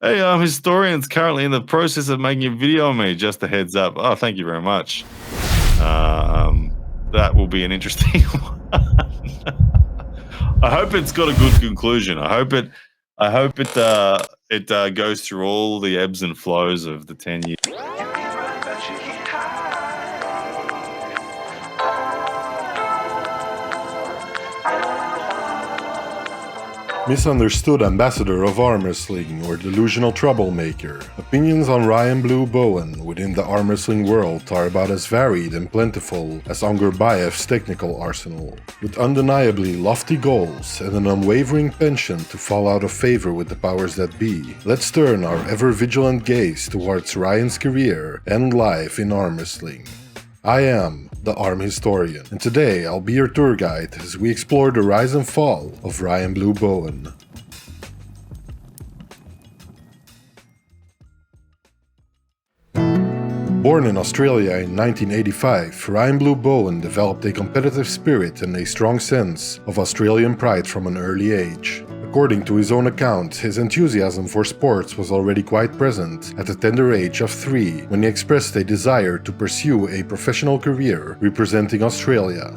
Hey, historian's currently in the process of making a video on me. Just a heads up. Oh, thank you very much. That will be an interesting one. I hope it's got a good conclusion. I hope it goes through all the ebbs and flows of the 10 years. Misunderstood ambassador of arm wrestling or delusional troublemaker, opinions on Ryan Blue Bowen within the arm wrestling world are about as varied and plentiful as Angurbayev's technical arsenal. With undeniably lofty goals and an unwavering penchant to fall out of favor with the powers that be, let's turn our ever-vigilant gaze towards Ryan's career and life in arm wrestling. I am the Arm Historian, and today I'll be your tour guide as we explore the rise and fall of Ryan Blue Bowen. Born in Australia in 1985, Ryan Blue Bowen developed a competitive spirit and a strong sense of Australian pride from an early age. According to his own account, his enthusiasm for sports was already quite present at the tender age of 3 when he expressed a desire to pursue a professional career representing Australia.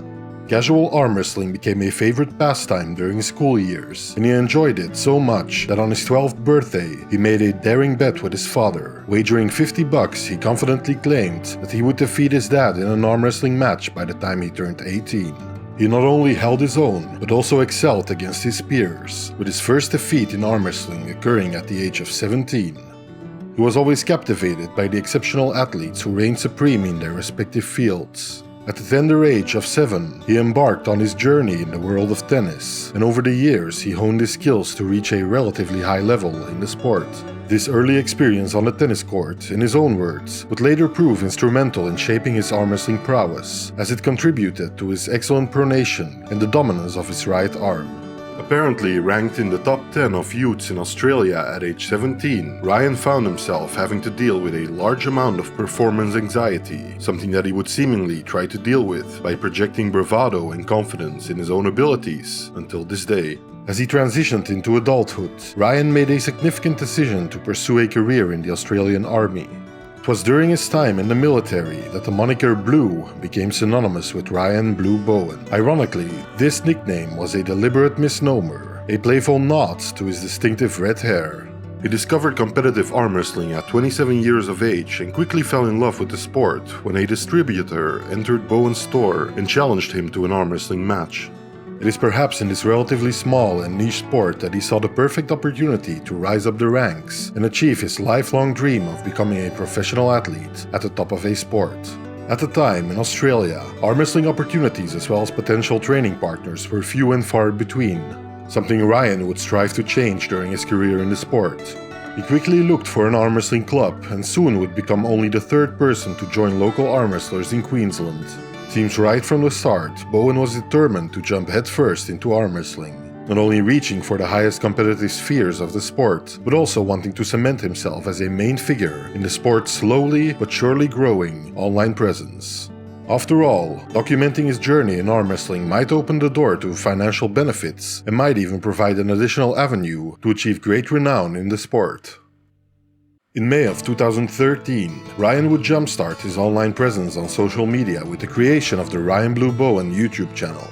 Casual arm wrestling became a favorite pastime during his school years, and he enjoyed it so much that on his 12th birthday he made a daring bet with his father. Wagering $50, he confidently claimed that he would defeat his dad in an arm wrestling match by the time he turned 18. He not only held his own, but also excelled against his peers, with his first defeat in arm wrestling occurring at the age of 17. He was always captivated by the exceptional athletes who reigned supreme in their respective fields. At the tender age of 7, he embarked on his journey in the world of tennis, and over the years he honed his skills to reach a relatively high level in the sport. This early experience on the tennis court, in his own words, would later prove instrumental in shaping his arm wrestling prowess, as it contributed to his excellent pronation and the dominance of his right arm. Apparently ranked in the top 10 of youths in Australia at age 17, Ryan found himself having to deal with a large amount of performance anxiety, something that he would seemingly try to deal with by projecting bravado and confidence in his own abilities until this day. As he transitioned into adulthood, Ryan made a significant decision to pursue a career in the Australian Army. It was during his time in the military that the moniker Blue became synonymous with Ryan Blue Bowen. Ironically, this nickname was a deliberate misnomer, a playful nod to his distinctive red hair. He discovered competitive arm wrestling at 27 years of age and quickly fell in love with the sport when a distributor entered Bowen's store and challenged him to an arm wrestling match. It is perhaps in this relatively small and niche sport that he saw the perfect opportunity to rise up the ranks and achieve his lifelong dream of becoming a professional athlete at the top of a sport. At the time, in Australia, arm wrestling opportunities as well as potential training partners were few and far between, something Ryan would strive to change during his career in the sport. He quickly looked for an arm wrestling club and soon would become only the 3rd person to join local arm wrestlers in Queensland. Seems right from the start, Bowen was determined to jump headfirst into arm wrestling, not only reaching for the highest competitive spheres of the sport, but also wanting to cement himself as a main figure in the sport's slowly but surely growing online presence. After all, documenting his journey in arm wrestling might open the door to financial benefits and might even provide an additional avenue to achieve great renown in the sport. In May of 2013, Ryan would jumpstart his online presence on social media with the creation of the Ryan Blue Bowen YouTube channel.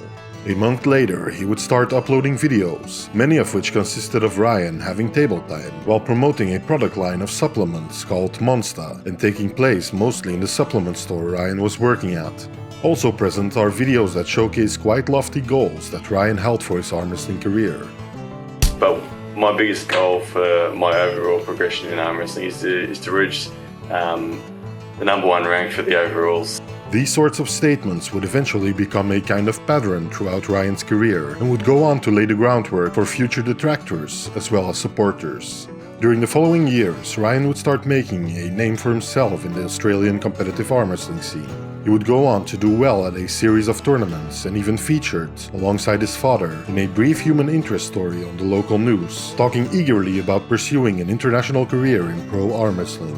A month later, he would start uploading videos, many of which consisted of Ryan having table time, while promoting a product line of supplements called Monzta and taking place mostly in the supplement store Ryan was working at. Also present are videos that showcase quite lofty goals that Ryan held for his arm wrestling career. But my biggest goal for my overall progression in arm wrestling is to reach the number 1 rank for the overalls. These sorts of statements would eventually become a kind of pattern throughout Ryan's career and would go on to lay the groundwork for future detractors as well as supporters. During the following years, Ryan would start making a name for himself in the Australian competitive arm wrestling scene. He would go on to do well at a series of tournaments and even featured, alongside his father, in a brief human interest story on the local news, talking eagerly about pursuing an international career in pro arm wrestling.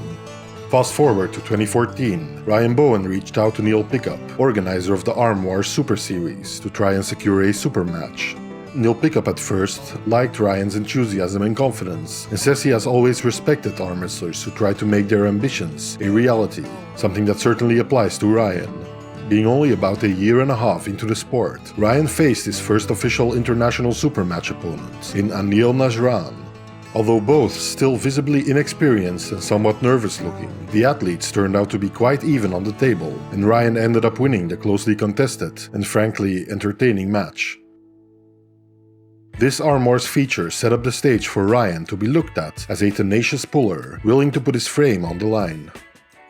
Fast forward to 2014, Ryan Bowen reached out to Neil Pickup, organizer of the Arm Wars Super Series, to try and secure a super match. Neil Pickup at first liked Ryan's enthusiasm and confidence, and says he has always respected arm wrestlers who try to make their ambitions a reality, something that certainly applies to Ryan. Being only about a year and a half into the sport, Ryan faced his first official international supermatch opponent in Anil Najran. Although both still visibly inexperienced and somewhat nervous looking, the athletes turned out to be quite even on the table, and Ryan ended up winning the closely contested and frankly entertaining match. This Arm Wars feature set up the stage for Ryan to be looked at as a tenacious puller, willing to put his frame on the line.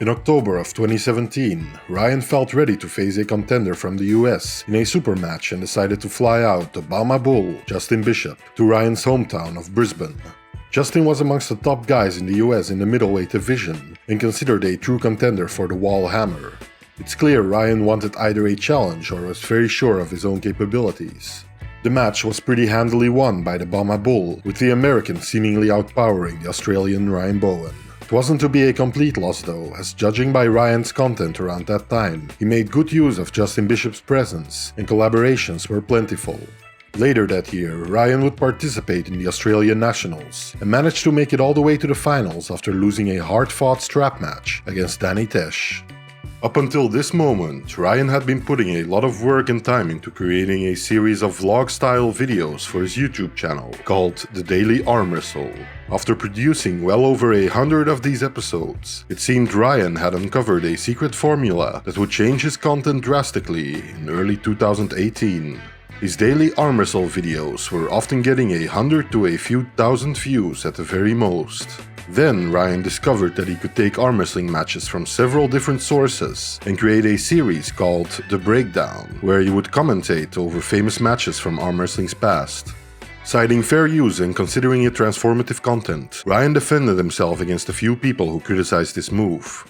In October of 2017, Ryan felt ready to face a contender from the US in a super match and decided to fly out the Bama Bull, Justin Bishop, to Ryan's hometown of Brisbane. Justin was amongst the top guys in the US in the middleweight division and considered a true contender for the Wall Hammer. It's clear Ryan wanted either a challenge or was very sure of his own capabilities. The match was pretty handily won by the Bama Bull, with the American seemingly outpowering the Australian Ryan Bowen. It wasn't to be a complete loss though, as judging by Ryan's content around that time, he made good use of Justin Bishop's presence and collaborations were plentiful. Later that year, Ryan would participate in the Australian Nationals and managed to make it all the way to the finals after losing a hard-fought strap match against Danny Tesh. Up until this moment, Ryan had been putting a lot of work and time into creating a series of vlog-style videos for his YouTube channel called The Daily Arm Wrestle. After producing well over 100 of these episodes, it seemed Ryan had uncovered a secret formula that would change his content drastically in early 2018. His daily arm wrestle videos were often getting 100 to a few thousand views at the very most. Then Ryan discovered that he could take arm wrestling matches from several different sources and create a series called The Breakdown, where he would commentate over famous matches from arm wrestling's past. Citing fair use and considering it transformative content, Ryan defended himself against a few people who criticized this move.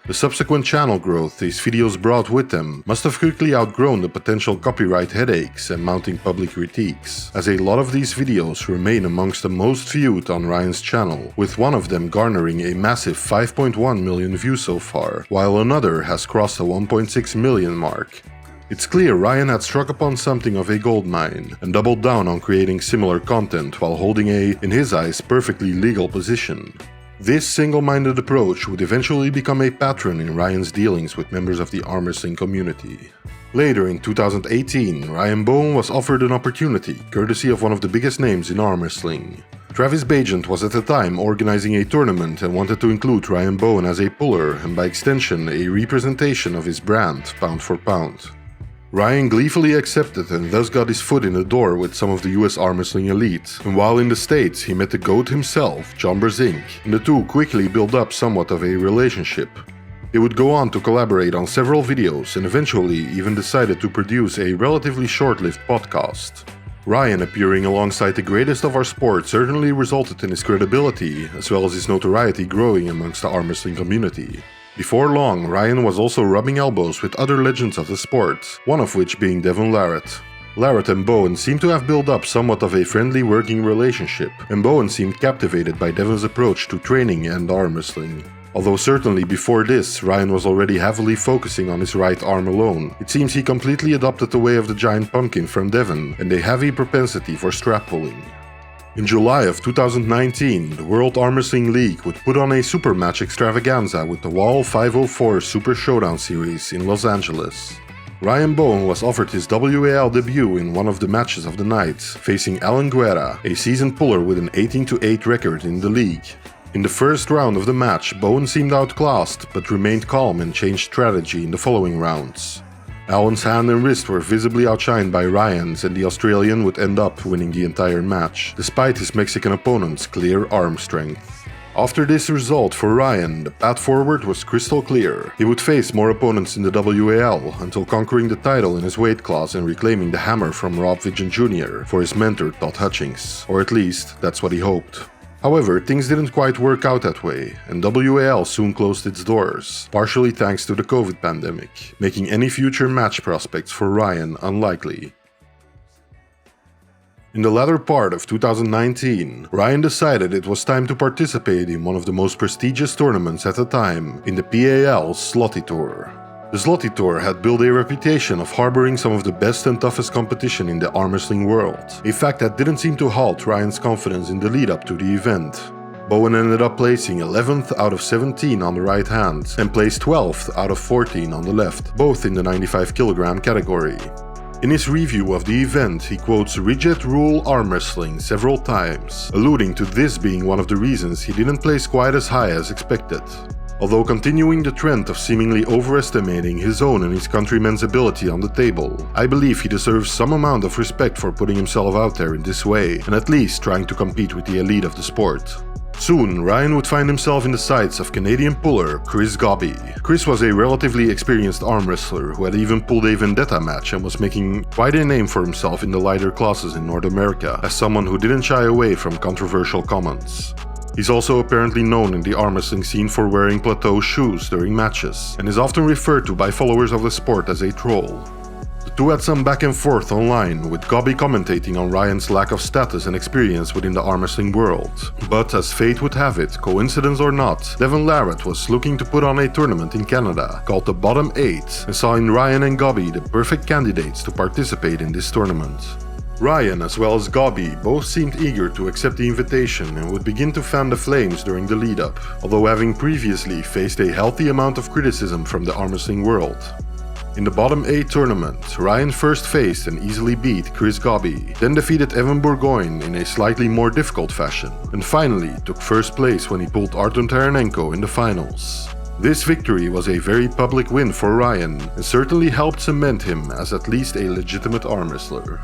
The subsequent channel growth these videos brought with them must have quickly outgrown the potential copyright headaches and mounting public critiques, as a lot of these videos remain amongst the most viewed on Ryan's channel, with one of them garnering a massive 5.1 million views so far, while another has crossed the 1.6 million mark. It's clear Ryan had struck upon something of a goldmine and doubled down on creating similar content while holding in his eyes, perfectly legal position. This single-minded approach would eventually become a pattern in Ryan's dealings with members of the arm wrestling community. Later in 2018, Ryan Bowen was offered an opportunity, courtesy of one of the biggest names in arm wrestling. Travis Bagent was at the time organizing a tournament and wanted to include Ryan Bowen as a puller and by extension a representation of his brand, pound for pound. Ryan gleefully accepted and thus got his foot in the door with some of the US arm wrestling elite, and while in the States he met the GOAT himself, John Brzenk, and the two quickly built up somewhat of a relationship. They would go on to collaborate on several videos and eventually even decided to produce a relatively short-lived podcast. Ryan appearing alongside the greatest of our sport certainly resulted in his credibility, as well as his notoriety growing amongst the arm wrestling community. Before long, Ryan was also rubbing elbows with other legends of the sport, one of which being Devon Larrat. Larrat and Bowen seemed to have built up somewhat of a friendly working relationship, and Bowen seemed captivated by Devon's approach to training and arm wrestling. Although certainly before this, Ryan was already heavily focusing on his right arm alone, it seems he completely adopted the way of the giant pumpkin from Devon and a heavy propensity for strap pulling. In July of 2019, the World Arm Wrestling League would put on a super match extravaganza with the Wall 504 Super Showdown Series in Los Angeles. Ryan Bowen was offered his WAL debut in one of the matches of the night, facing Alan Guerra, a seasoned puller with an 18-8 record in the league. In the first round of the match, Bowen seemed outclassed, but remained calm and changed strategy in the following rounds. Alan's hand and wrist were visibly outshined by Ryan's, and the Australian would end up winning the entire match, despite his Mexican opponent's clear arm strength. After this result for Ryan, the path forward was crystal clear. He would face more opponents in the WAL until conquering the title in his weight class and reclaiming the hammer from Rob Vigent Jr. for his mentor Todd Hutchings, or at least that's what he hoped. However, things didn't quite work out that way, and WAL soon closed its doors, partially thanks to the COVID pandemic, making any future match prospects for Ryan unlikely. In the latter part of 2019, Ryan decided it was time to participate in one of the most prestigious tournaments at the time, in the PAL Zloty Tour. The Zloty Tour had built a reputation of harboring some of the best and toughest competition in the arm wrestling world, a fact that didn't seem to halt Ryan's confidence in the lead up to the event. Bowen ended up placing 11th out of 17 on the right hand and placed 12th out of 14 on the left, both in the 95 kg category. In his review of the event, he quotes rigid rule arm wrestling several times, alluding to this being one of the reasons he didn't place quite as high as expected. Although continuing the trend of seemingly overestimating his own and his countrymen's ability on the table, I believe he deserves some amount of respect for putting himself out there in this way and at least trying to compete with the elite of the sport. Soon, Ryan would find himself in the sights of Canadian puller Chris Gobby. Chris was a relatively experienced arm wrestler who had even pulled a Vendetta match and was making quite a name for himself in the lighter classes in North America as someone who didn't shy away from controversial comments. He's also apparently known in the arm wrestling scene for wearing plateau shoes during matches, and is often referred to by followers of the sport as a troll. The two had some back and forth online, with Gobby commentating on Ryan's lack of status and experience within the arm wrestling world. But as fate would have it, coincidence or not, Devon Larrat was looking to put on a tournament in Canada called the Bottom 8 and saw in Ryan and Gobby the perfect candidates to participate in this tournament. Ryan as well as Gobby both seemed eager to accept the invitation and would begin to fan the flames during the lead-up, although having previously faced a healthy amount of criticism from the arm wrestling world. In the Bottom 8 tournament, Ryan first faced and easily beat Chris Gobby, then defeated Evan Burgoyne in a slightly more difficult fashion, and finally took first place when he pulled Artem Taranenko in the finals. This victory was a very public win for Ryan and certainly helped cement him as at least a legitimate arm wrestler.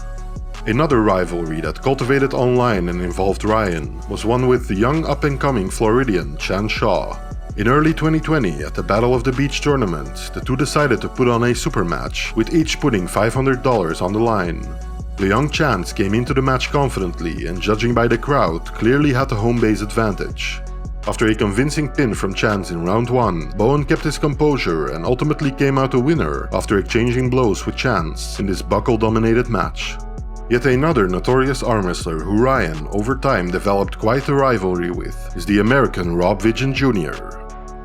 Another rivalry that cultivated online and involved Ryan was one with the young up-and-coming Floridian Chan Shaw. In early 2020, at the Battle of the Beach tournament, the two decided to put on a super match, with each putting $500 on the line. The young Chans came into the match confidently and, judging by the crowd, clearly had the home base advantage. After a convincing pin from Chans in round 1, Bowen kept his composure and ultimately came out a winner after exchanging blows with Chans in this buckle-dominated match. Yet another notorious arm wrestler who Ryan, over time, developed quite a rivalry with is the American Rob Vigent Jr.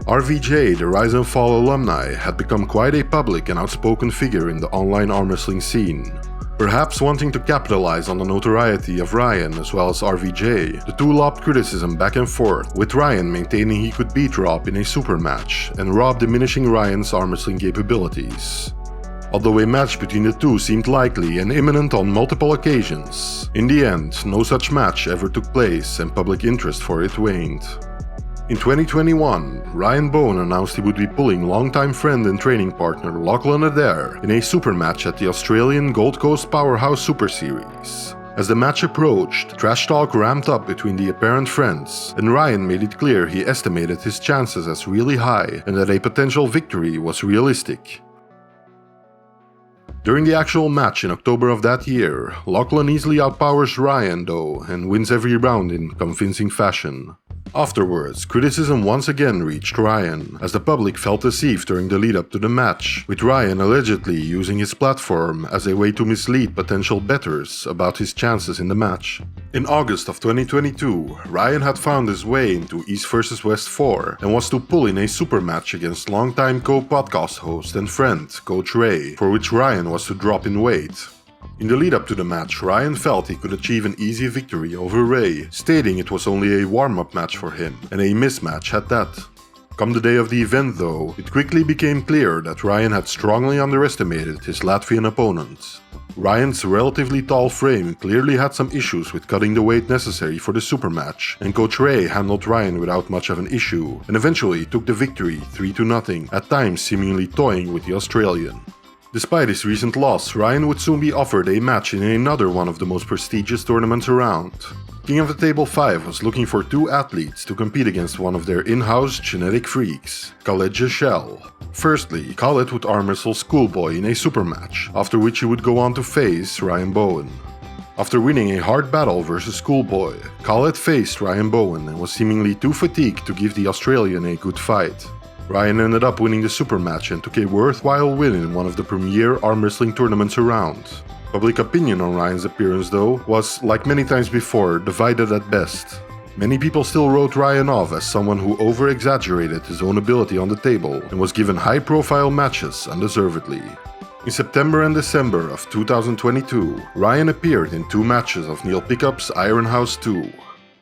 RVJ, the Rise and Fall alumni, had become quite a public and outspoken figure in the online arm wrestling scene. Perhaps wanting to capitalize on the notoriety of Ryan as well as RVJ, the two lobbed criticism back and forth, with Ryan maintaining he could beat Rob in a super match, and Rob diminishing Ryan's arm wrestling capabilities. Although a match between the two seemed likely and imminent on multiple occasions, in the end, no such match ever took place and public interest for it waned. In 2021, Ryan Bowen announced he would be pulling longtime friend and training partner Lachlan Adair in a super match at the Australian Gold Coast Powerhouse Super Series. As the match approached, trash talk ramped up between the apparent friends, and Ryan made it clear he estimated his chances as really high and that a potential victory was realistic. During the actual match in October of that year, Lachlan easily outpowers Ryan though and wins every round in convincing fashion. Afterwards, criticism once again reached Ryan, as the public felt deceived during the lead-up to the match, with Ryan allegedly using his platform as a way to mislead potential bettors about his chances in the match. In August of 2022, Ryan had found his way into East vs West 4 and was to pull in a super match against longtime co-podcast host and friend, Coach Ray, for which Ryan was to drop in weight. In the lead-up to the match, Ryan felt he could achieve an easy victory over Ray, stating it was only a warm-up match for him, and a mismatch at that. Come the day of the event though, it quickly became clear that Ryan had strongly underestimated his Latvian opponent. Ryan's relatively tall frame clearly had some issues with cutting the weight necessary for the super match, and Coach Ray handled Ryan without much of an issue, and eventually took the victory 3-0, at times seemingly toying with the Australian. Despite his recent loss, Ryan would soon be offered a match in another one of the most prestigious tournaments around. King of the Table 5 was looking for two athletes to compete against one of their in-house genetic freaks, Khaled Jashel. Firstly, Khaled would arm wrestle Schoolboy in a super match, after which he would go on to face Ryan Bowen. After winning a hard battle versus Schoolboy, Khaled faced Ryan Bowen and was seemingly too fatigued to give the Australian a good fight. Ryan ended up winning the super match and took a worthwhile win in one of the premier arm wrestling tournaments around. Public opinion on Ryan's appearance though was, like many times before, divided at best. Many people still wrote Ryan off as someone who over-exaggerated his own ability on the table and was given high-profile matches undeservedly. In September and December of 2022, Ryan appeared in 2 matches of Neil Pickup's Iron House 2.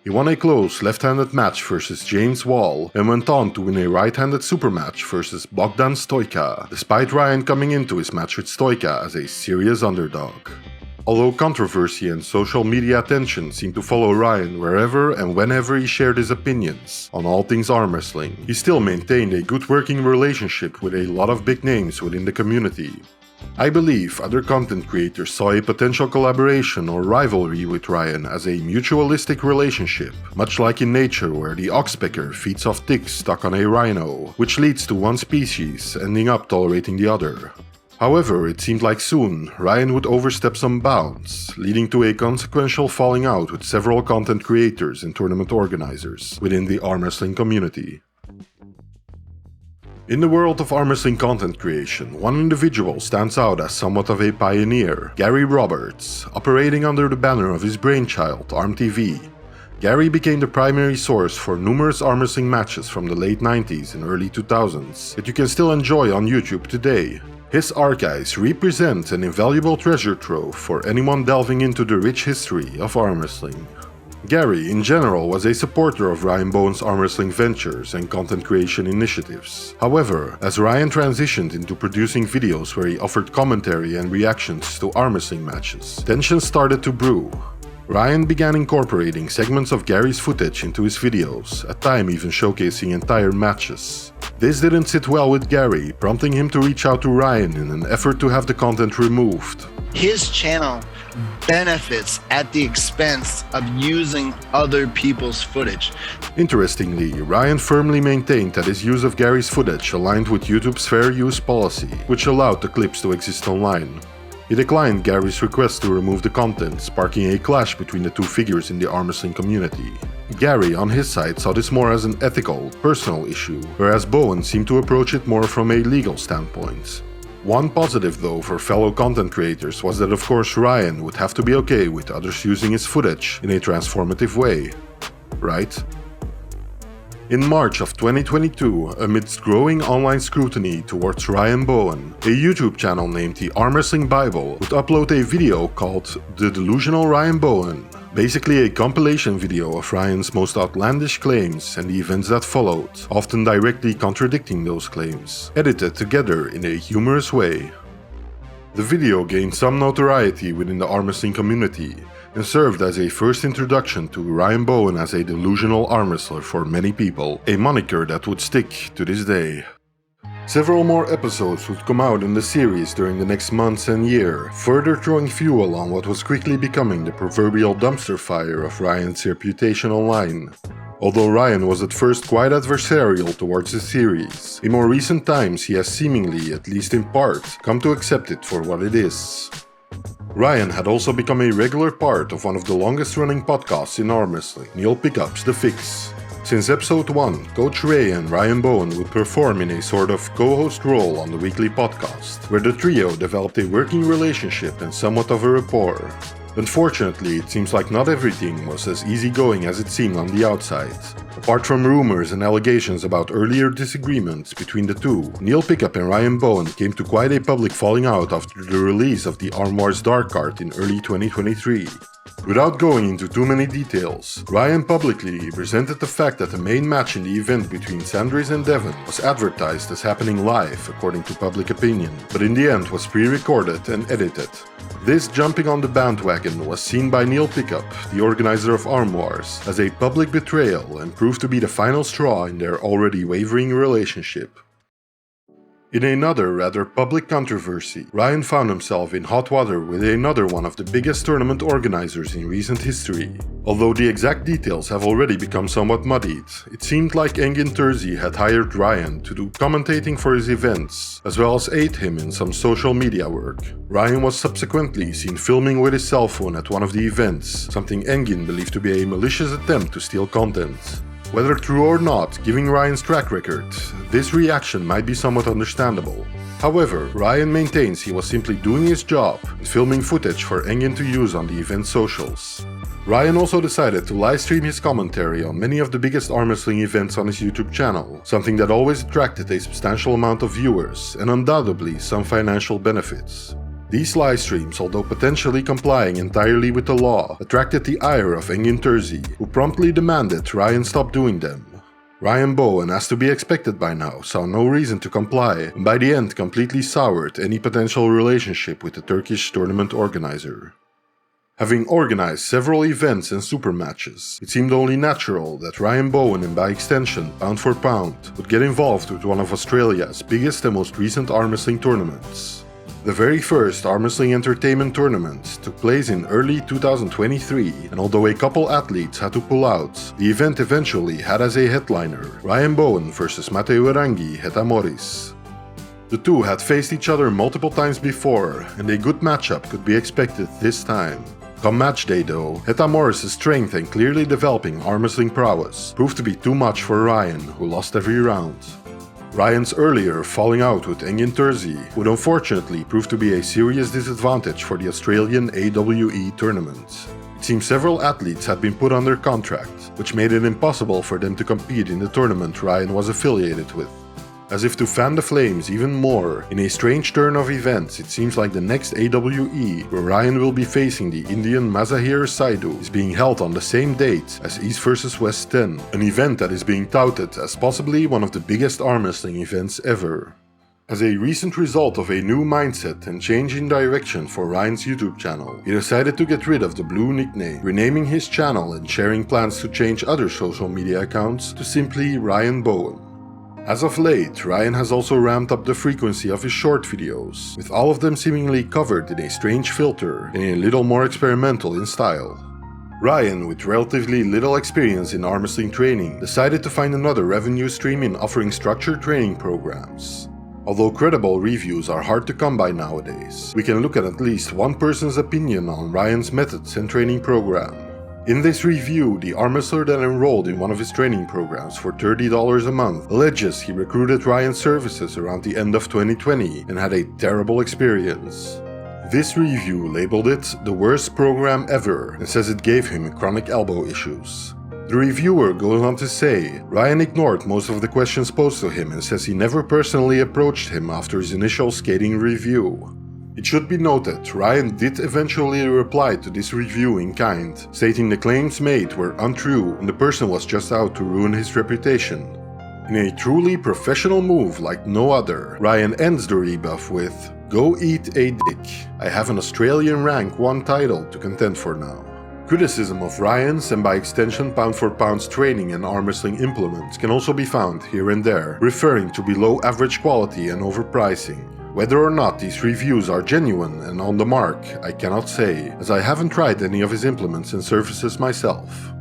He won a close left-handed match versus James Wall and went on to win a right-handed supermatch versus Bogdan Stoica, despite Ryan coming into his match with Stoica as a serious underdog. Although controversy and social media attention seemed to follow Ryan wherever and whenever he shared his opinions on all things arm wrestling, he still maintained a good working relationship with a lot of big names within the community. I believe other content creators saw a potential collaboration or rivalry with Ryan as a mutualistic relationship, much like in nature where the Oxpecker feeds off ticks stuck on a rhino, which leads to one species ending up tolerating the other. However, it seemed like soon Ryan would overstep some bounds, leading to a consequential falling out with several content creators and tournament organizers within the arm wrestling community. In the world of arm wrestling content creation, one individual stands out as somewhat of a pioneer, Gary Roberts, operating under the banner of his brainchild, ArmTV. Gary became the primary source for numerous arm wrestling matches from the late 90s and early 2000s that you can still enjoy on YouTube today. His archives represent an invaluable treasure trove for anyone delving into the rich history of arm wrestling. Gary, in general, was a supporter of Ryan Bowen's arm wrestling ventures and content creation initiatives. However, as Ryan transitioned into producing videos where he offered commentary and reactions to arm wrestling matches, tensions started to brew. Ryan began incorporating segments of Gary's footage into his videos, at times even showcasing entire matches. This didn't sit well with Gary, prompting him to reach out to Ryan in an effort to have the content removed. His channel benefits at the expense of using other people's footage. Interestingly, Ryan firmly maintained that his use of Gary's footage aligned with YouTube's fair use policy, which allowed the clips to exist online. He declined Gary's request to remove the content, sparking a clash between the two figures in the arm wrestling community. Gary, on his side, saw this more as an ethical, personal issue, whereas Bowen seemed to approach it more from a legal standpoint. One positive though for fellow content creators was that of course Ryan would have to be okay with others using his footage in a transformative way. Right? In March of 2022, amidst growing online scrutiny towards Ryan Bowen, a YouTube channel named the Arm Wrestling Bible would upload a video called The Delusional Ryan Bowen, basically a compilation video of Ryan's most outlandish claims and the events that followed, often directly contradicting those claims, edited together in a humorous way. The video gained some notoriety within the arm wrestling community, and served as a first introduction to Ryan Bowen as a delusional arm wrestler for many people, a moniker that would stick to this day. Several more episodes would come out in the series during the next months and year, further throwing fuel on what was quickly becoming the proverbial dumpster fire of Ryan's reputation online. Although Ryan was at first quite adversarial towards the series, in more recent times he has seemingly, at least in part, come to accept it for what it is. Ryan had also become a regular part of one of the longest running podcasts in arm wrestling, Neil Pickup's The Fix. Since episode 1, Coach Ray and Ryan Bowen would perform in a sort of co-host role on the weekly podcast, where the trio developed a working relationship and somewhat of a rapport. Unfortunately, it seems like not everything was as easygoing as it seemed on the outside. Apart from rumors and allegations about earlier disagreements between the two, Neil Pickup and Ryan Bowen came to quite a public falling out after the release of the Arm Wars Dark card in early 2023. Without going into too many details, Ryan publicly resented the fact that the main match in the event between Sandris and Devon was advertised as happening live according to public opinion, but in the end was pre-recorded and edited. This jumping on the bandwagon was seen by Neil Pickup, the organizer of Arm Wars, as a public betrayal and proved to be the final straw in their already wavering relationship. In another rather public controversy, Ryan found himself in hot water with another one of the biggest tournament organizers in recent history. Although the exact details have already become somewhat muddied, it seemed like Engin Terzi had hired Ryan to do commentating for his events, as well as aid him in some social media work. Ryan was subsequently seen filming with his cell phone at one of the events, something Engin believed to be a malicious attempt to steal content. Whether true or not, given Ryan's track record, this reaction might be somewhat understandable. However, Ryan maintains he was simply doing his job and filming footage for Engin to use on the event socials. Ryan also decided to livestream his commentary on many of the biggest arm wrestling events on his YouTube channel, something that always attracted a substantial amount of viewers and undoubtedly some financial benefits. These livestreams, although potentially complying entirely with the law, attracted the ire of Engin Terzi, who promptly demanded Ryan stop doing them. Ryan Bowen, as to be expected by now, saw no reason to comply and by the end completely soured any potential relationship with the Turkish tournament organizer. Having organized several events and super matches, it seemed only natural that Ryan Bowen and by extension Pound for Pound would get involved with one of Australia's biggest and most recent arm wrestling tournaments. The very first arm wrestling entertainment tournament took place in early 2023, and although a couple athletes had to pull out, the event eventually had as a headliner Ryan Bowen vs Matteo Ranghi Heta Morris. The two had faced each other multiple times before, and a good matchup could be expected this time. Come match day though, Heta Morris' strength and clearly developing arm wrestling prowess proved to be too much for Ryan, who lost every round. Ryan's earlier falling out with Engin Terzi would unfortunately prove to be a serious disadvantage for the Australian AWE tournament. It seems several athletes had been put under contract, which made it impossible for them to compete in the tournament Ryan was affiliated with. As if to fan the flames even more, in a strange turn of events, it seems like the next AWE, where Ryan will be facing the Indian Mazahir Saidu, is being held on the same date as East vs West 10, an event that is being touted as possibly one of the biggest arm wrestling events ever. As a recent result of a new mindset and change in direction for Ryan's YouTube channel, he decided to get rid of the blue nickname, renaming his channel and sharing plans to change other social media accounts to simply Ryan Bowen. As of late, Ryan has also ramped up the frequency of his short videos, with all of them seemingly covered in a strange filter and a little more experimental in style. Ryan, with relatively little experience in arm wrestling training, decided to find another revenue stream in offering structured training programs. Although credible reviews are hard to come by nowadays, we can look at least one person's opinion on Ryan's methods and training program. In this review, the arm wrestler that enrolled in one of his training programs for $30 a month alleges he recruited Ryan's services around the end of 2020 and had a terrible experience. This review labeled it the worst program ever and says it gave him chronic elbow issues. The reviewer goes on to say, Ryan ignored most of the questions posed to him and says he never personally approached him after his initial skating review. It should be noted, Ryan did eventually reply to this review in kind, stating the claims made were untrue and the person was just out to ruin his reputation. In a truly professional move like no other, Ryan ends the rebuff with, "Go eat a dick. I have an Australian rank 1 title to contend for now." Criticism of Ryan's and by extension Pound for Pound's training and arm wrestling implements can also be found here and there, referring to below average quality and overpricing. Whether or not these reviews are genuine and on the mark, I cannot say, as I haven't tried any of his implements and services myself.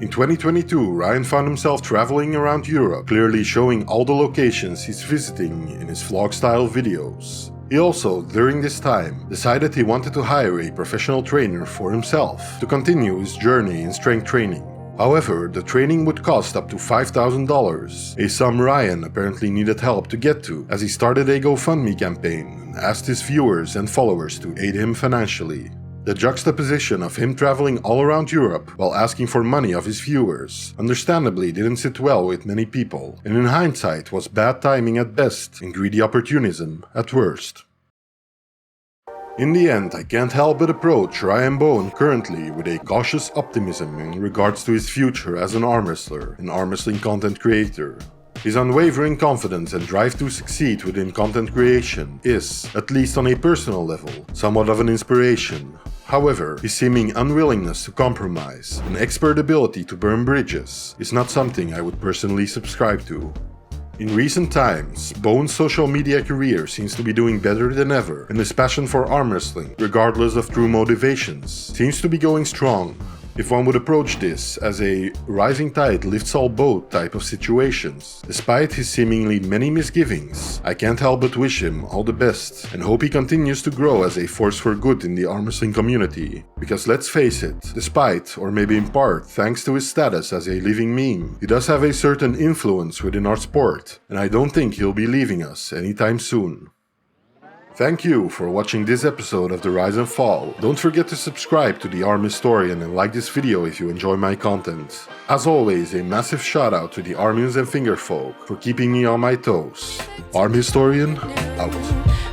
In 2022, Ryan found himself traveling around Europe, clearly showing all the locations he's visiting in his vlog-style videos. He also, during this time, decided he wanted to hire a professional trainer for himself to continue his journey in strength training. However, the training would cost up to $5,000, a sum Ryan apparently needed help to get to, as he started a GoFundMe campaign and asked his viewers and followers to aid him financially. The juxtaposition of him traveling all around Europe while asking for money of his viewers understandably didn't sit well with many people, and in hindsight was bad timing at best and greedy opportunism at worst. In the end, I can't help but approach Ryan Bowen currently with a cautious optimism in regards to his future as an arm wrestler and arm wrestling content creator. His unwavering confidence and drive to succeed within content creation is, at least on a personal level, somewhat of an inspiration. However, his seeming unwillingness to compromise and expert ability to burn bridges is not something I would personally subscribe to. In recent times, Bowen's social media career seems to be doing better than ever, and his passion for arm wrestling, regardless of true motivations, seems to be going strong. If one would approach this as a rising tide lifts all boat type of situations, despite his seemingly many misgivings, I can't help but wish him all the best and hope he continues to grow as a force for good in the arm wrestling community. Because let's face it, despite, or maybe in part, thanks to his status as a living meme, he does have a certain influence within our sport, and I don't think he'll be leaving us anytime soon. Thank you for watching this episode of The Rise and Fall. Don't forget to subscribe to The Arm Historian and like this video if you enjoy my content. As always, a massive shout out to the Armians and Fingerfolk for keeping me on my toes. Arm Historian, out.